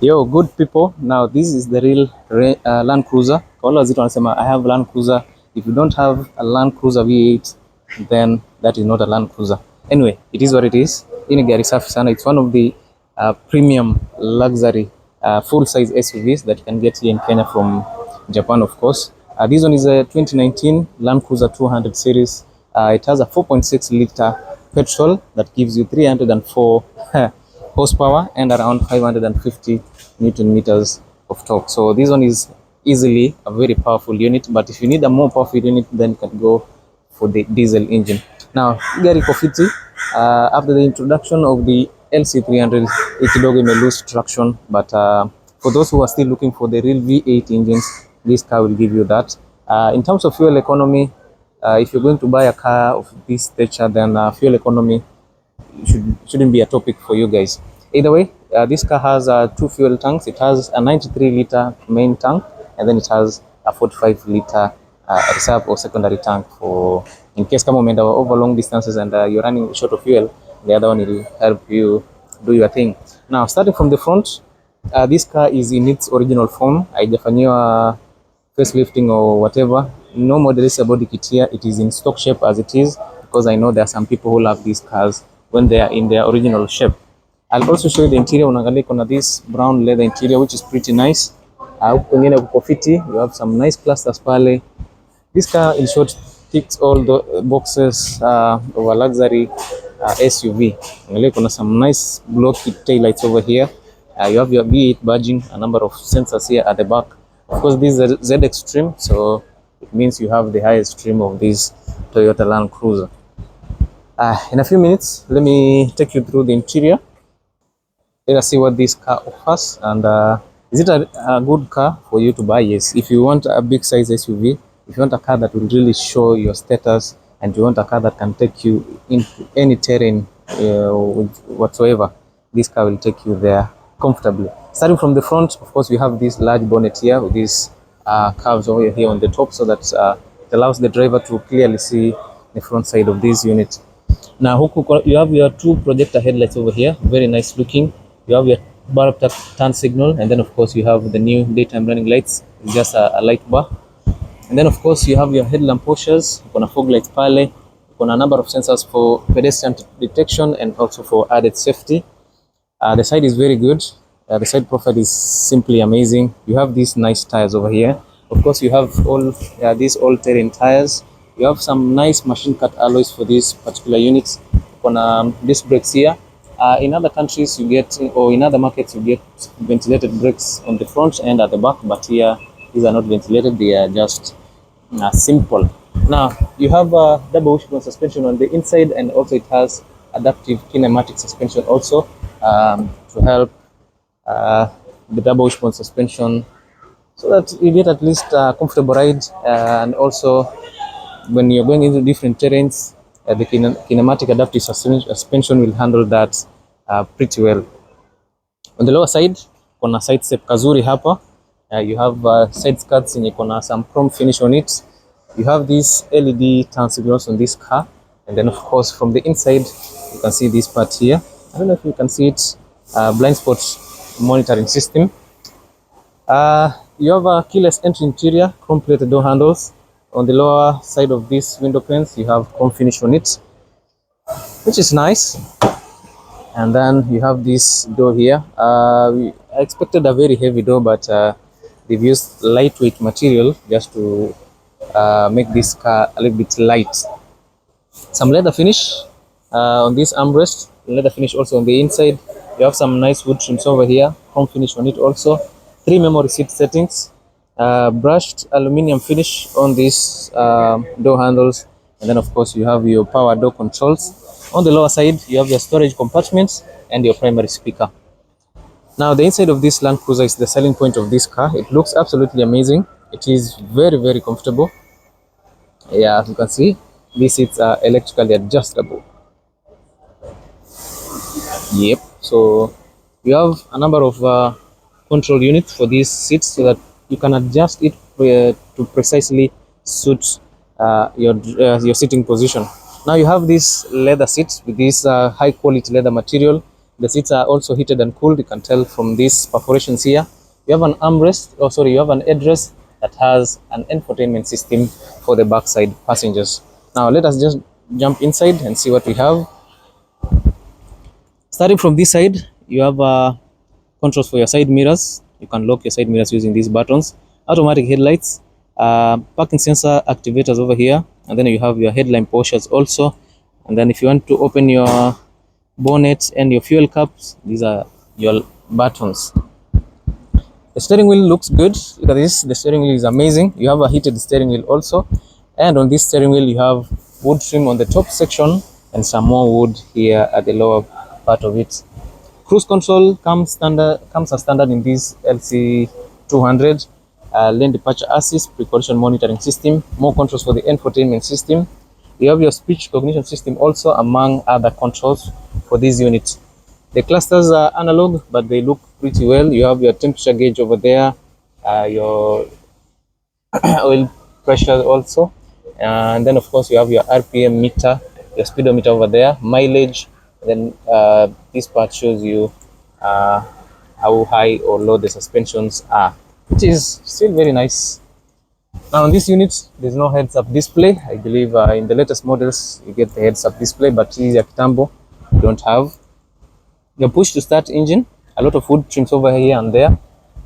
Yo, good people. Now this is the real Land Cruiser. Kwa wale wazito wanasema I have Land Cruiser. If you don't have a Land Cruiser V8, then that is not a Land Cruiser. Anyway, it is what it is. Hii ni gari safi sana. It's one of the premium luxury full size SUVs that you can get here in Kenya from Japan, of course. This one is a 2019 Land Cruiser 200 series. It has a 4.6 liter petrol that gives you 304 horsepower and around 550 Newton meters of torque. So this one is easily a very powerful unit, but if you need a more powerful unit, then you can go for the diesel engine. Now, gari iko fiti. After the introduction of the LC300, kidogo ime lose traction, but for those who are still looking for the real V8 engines, this car will give you that. In terms of fuel economy, if you're going to buy a car of this stature, then fuel economy shouldn't be a topic for you guys. Either way, this car has two fuel tanks. It has a 93 liter main tank, and then it has a 45 liter reserve or secondary tank for in case kama umeenda over long distances and you're running short of fuel, the other one will help you do your thing. Now, starting from the front, this car is in its original form. Haijafanyiwa facelifting or whatever. No modelized body kit here. It is in stock shape as it is, because I know there are some people who love these cars when they are in their original shape. I'll also show you the interior. Unaangalia kuna this brown leather interior which is pretty nice. Huku kwingine kuko fiti. You have some nice clusters pale. This car in short ticks all the boxes of a luxury SUV. Unaangalia kuna some nice blocky taillights over here. You have your V8 badging, a number of sensors here at the back. Of course, this is ZX trim, so it means you have the highest trim of this Toyota Land Cruiser. In a few minutes, let me take you through the interior. Let us see what this car offers, and is it a good car for you to buy? Yes. If you want a big size SUV, if you want a car that will really show your status, and you want a car that can take you into any terrain whatsoever, this car will take you there comfortably. Starting from the front, of course, we have this large bonnet here with these curves over here on the top, so that it allows the driver to clearly see the front side of this unit. Now, you have your two projector headlights over here, very nice looking. You have your bulb turn signal, and then of course you have the new daytime running lights, just a light bar. And then of course you have your headlamp pushers, kuna fog lights pale, kuna a number of sensors for pedestrian detection and also for added safety. The side is very good. The side profile is simply amazing. You have these nice tires over here. Of course, you have all these all-terrain tires. You have some nice machine cut alloys for these particular units. On disc brakes here. In other countries, you get, or in other markets, you get ventilated brakes on the front and at the back. But here, these are not ventilated. They are just simple. Now, you have double wishbone suspension on the inside, and also it has adaptive kinematic suspension also to help the double wishbone suspension, so that you get at least a comfortable ride, and also when you're going into different terrains, the kinematic adaptive suspension will handle that pretty well. On the lower side, kuna side step kazuri hapa. You have side skirts yenye kuna some chrome finish on it. You have these LED turn signals on this car, and then of course from the inside you can see this part here. I don't know if you can see it, blind spot monitoring system. You have a keyless entry interior, chrome plated door handles. On the lower side of these window panes, you have chrome finish on it, which is nice. And then you have this door here. I expected a very heavy door, but they've used lightweight material just to make this car a little bit light. Some leather finish on this armrest, leather finish also on the inside. You have some nice wood trims over here, chrome finish on it also. 3 memory seat settings, brushed aluminum finish on these door handles, and then of course you have your power door controls. On the lower side, you have your storage compartments and your primary speaker. Now, the inside of this Land Cruiser is the selling point of this car. It looks absolutely amazing. It is very, very comfortable. Yeah, as you can see, these seats are electrically adjustable. Yep. So you have a number of control units for these seats, so that you can adjust it to precisely suit your sitting position. Now you have these leather seats with this high quality leather material. The seats are also heated and cooled. You can tell from these perforations here. You have an armrest, you have an headrest that has an infotainment system for the backside passengers. Now let us just jump inside and see what we have. Starting from this side, you have controls for your side mirrors. You can lock your side mirrors using these buttons. Automatic headlights, parking sensor activators over here, and then you have your headlamp washers also. And then if you want to open your bonnet and your fuel caps, these are your buttons. The steering wheel looks good. Look at this. The steering wheel is amazing. You have a heated steering wheel also, and on this steering wheel you have wood trim on the top section and some more wood here at the lower part of it. Cruise control comes as standard in this LC200. Lane departure assist, pre-collision monitoring system, more controls for the infotainment system. You have your speech cognition system also, among other controls for this unit. The clusters are analog, but they look pretty well. You have your temperature gauge over there, your oil pressure also, and then of course you have your RPM meter, your speedometer over there, mileage. Then this part shows you how high or low the suspensions are, which is still very nice. Now on this unit, there's no heads-up display. I believe in the latest models you get the heads-up display, but here at Kitambo you don't have. Your push to start engine, a lot of wood trims over here and there,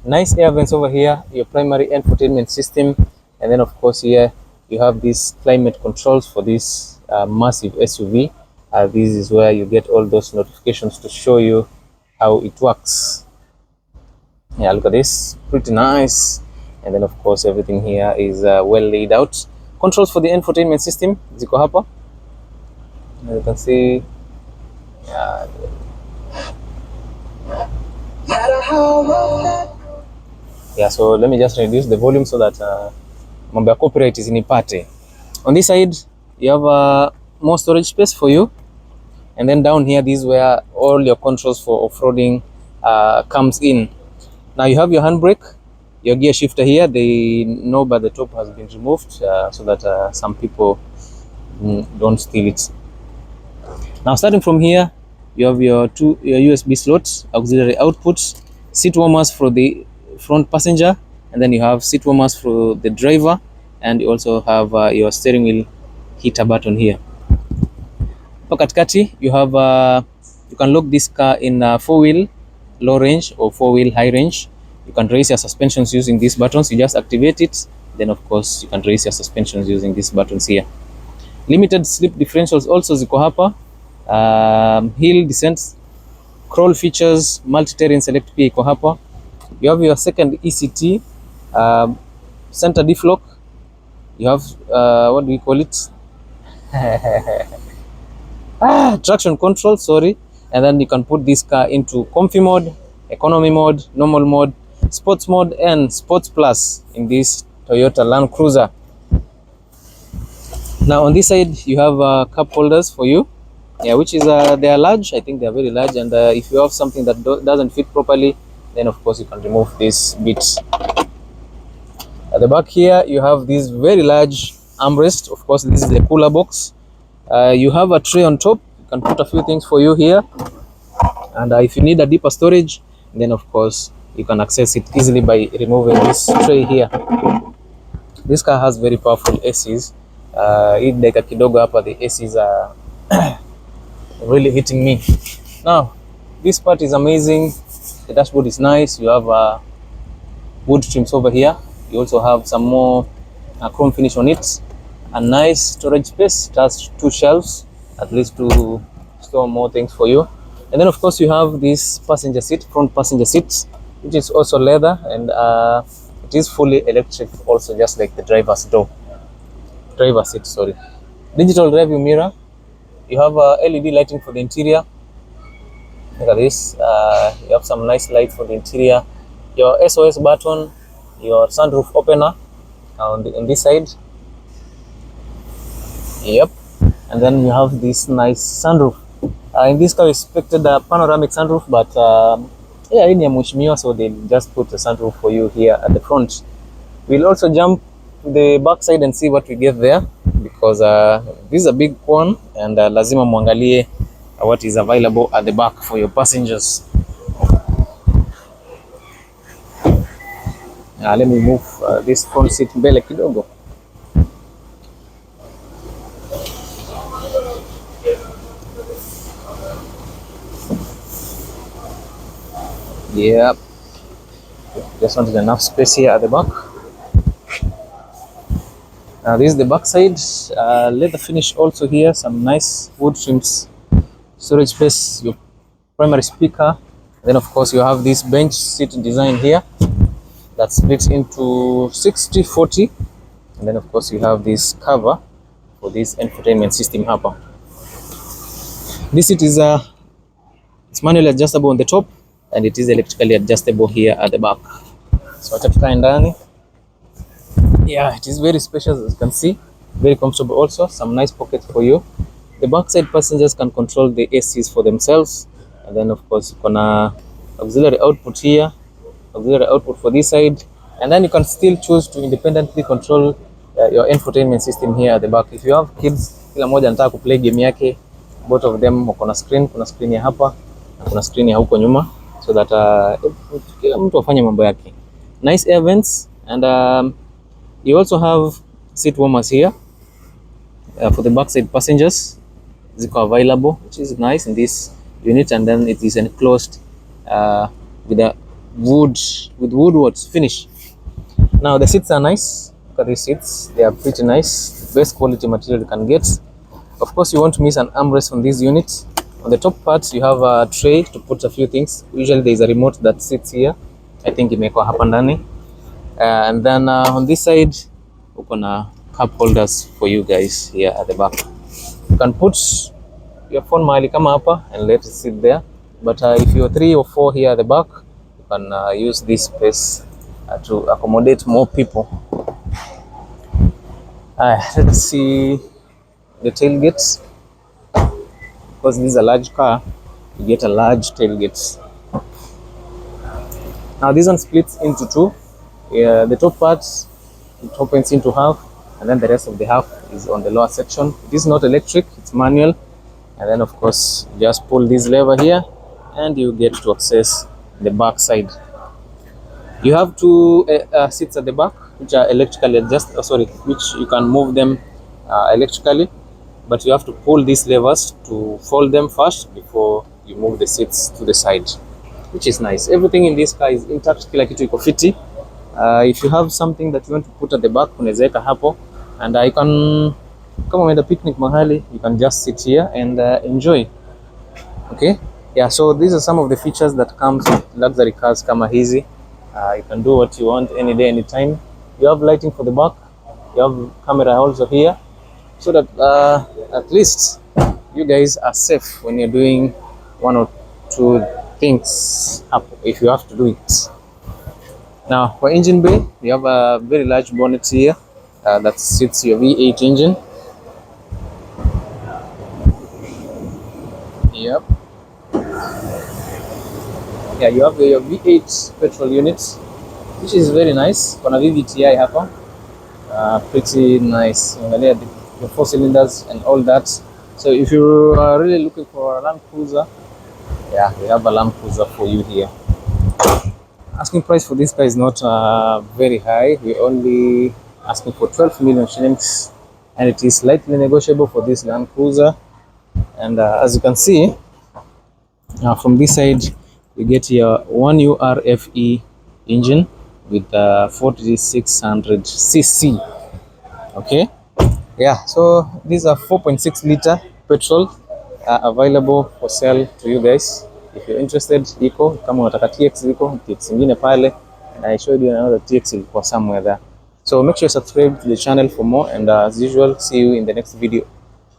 nice air vents over here, your primary infotainment system, and then of course here you have these climate controls for this massive SUV. This is where you get all those notifications to show you how it works. Yeah, look at this, pretty nice. And then of course everything here is well laid out. Controls for the infotainment system, ziko hapa. As you can see, yeah, so let me just reduce the volume so that mambo ya copyright isinipate. On this side you have more storage space for you, and then down here this is where all your controls for off-roading comes in. Now you have your handbrake, your gear shifter here. The knob at the top has been removed so that some people don't steal it. Now starting from here, you have your USB slots, auxiliary outputs, seat warmers for the front passenger, and then you have seat warmers for the driver, and you also have your steering wheel heater button here. For katikati, you have you can lock this car in 4-wheel low range or 4-wheel high range. You can raise your suspensions using these buttons. You just activate it, then of course you can raise your suspensions using these buttons here. Limited slip differentials also ziko hapa. Hill descents, crawl features, multi-terrain select pia iko hapa. You have your second ECT, center deflock. You have what do we call it? Traction control, sorry. And then you can put this car into comfy mode, economy mode, normal mode, sports mode, and sports plus in this Toyota Landcruiser. Now on this side you have cup holders for you, yeah, which is they are large. I think they are very large, and if you have something that doesn't fit properly, then of course you can remove these bits. At the back here you have this very large armrest. Of course this is the cooler box. You have a tray on top. You can put a few things for you here, and if you need a deeper storage, then of course you can access it easily by removing this tray here. This car has very powerful ACs. Dakika kidogo hapa the ACs are really hitting me. Now this part is amazing. The dashboard is nice. You have wood trims over here. You also have some more chrome finish on it. A nice storage space. It has 2 shelves, at least to store more things for you. And then of course you have this passenger seat, front passenger seat, which is also leather, and it is fully electric also, just like the driver's seat, sorry. Digital rearview mirror. You have LED lighting for the interior. Look at this. You have some nice light for the interior. Your SOS button, your sunroof opener on this side. Yep. And then you have this nice sunroof. In this car we expected a panoramic sunroof, but yeah, in Mheshimiwa, so they just put a sunroof for you here at the front. We'll also jump to the back side and see what we get there, because this is a big one, and lazima muangalie what is available at the back for your passengers. Let me move this front seat mbele kidogo. Yep, just wanted enough space here at the back. Now this is the back side. Leather finish also here, some nice wood trims, storage space, your primary speaker. Then of course you have this bench seat design here that splits into 60-40, and then of course you have this cover for this infotainment system hapa. This seat is it's manually adjustable on the top, and it is electrically adjustable here at the back. So acha tukae ndani. Yeah, it is very spacious, as you can see, very comfortable. Also some nice pockets for you. The backside passengers can control the ACs for themselves, and then of course kuna auxiliary output here, auxiliary output for this side, and then you can still choose to independently control your infotainment system here at the back. If you have kids, kila mmoja anataka kuplay game yake, both of them wako na screen. Kuna screen ya hapa na kuna screen ya huko nyuma, so that kila mtu afanye mambo yake. Nice air vents, and you also have seat warmers here for the backside passengers. Ziko available, which is nice in this unit, and then it is enclosed with a wood finish. Now the seats are nice. Look at these seats, they are pretty nice, best quality material you can get. Of course you won't miss an armrest on this unit. On the top part you have a tray to put a few things. Usually there is a remote that sits here. I think imekuwa hapa ndani. And then on this side uko na cup holders for you guys here at the back. You can put your phone mahali kama hapa and let it sit there, but if you're 3 or 4 here at the back, you can use this space to accommodate more people. Let's see the tailgates. Because this is a large car, you get a large tailgate. Now this one splits into 2. The top part, it opens into half, and then the rest of the half is on the lower section. It is not electric, it's manual. And then of course you just pull this lever here and you get to access the back side. You have 2 seats at the back which are electrically which you can move them electrically, but you have to pull these levers to fold them first before you move the seats to the side, which is nice. Everything in this car is intact, kila kitu iko fiti. If you have something that you want to put at the back, unaweza weka hapo, and you can, kama umeenda picnic mahali, you can just sit here and enjoy. Okay, yeah, so these are some of the features that comes with luxury cars kama hizi. You can do what you want any day, anytime. You have lighting for the back, you have camera also here, so that at least you guys are safe when you're doing 1 or 2 things if you have to do it. Now for engine bay, we have a very large bonnet here that sits your V8 engine. Yep. Yeah, you have your V8 petrol units, which is very nice. Kuna VVTi hapa, pretty nice. Angalia the 4 cylinders and all that. So if you are really looking for a Landcruiser, yeah, we have a Landcruiser for you here. Asking price for this car is not very high. We're only asking for 12 million shillings, and it is slightly negotiable for this Landcruiser. And as you can see, from this side you get your 1URFE engine with 4600cc. Okay, yeah, so these are 4.6 liter petrol available for sale to you guys. If you're interested, iko kama unataka TX, iko TX nyingine pale, and I showed you another TX ilikuwa somewhere there. So make sure you subscribe to the channel for more, and as usual, see you in the next video.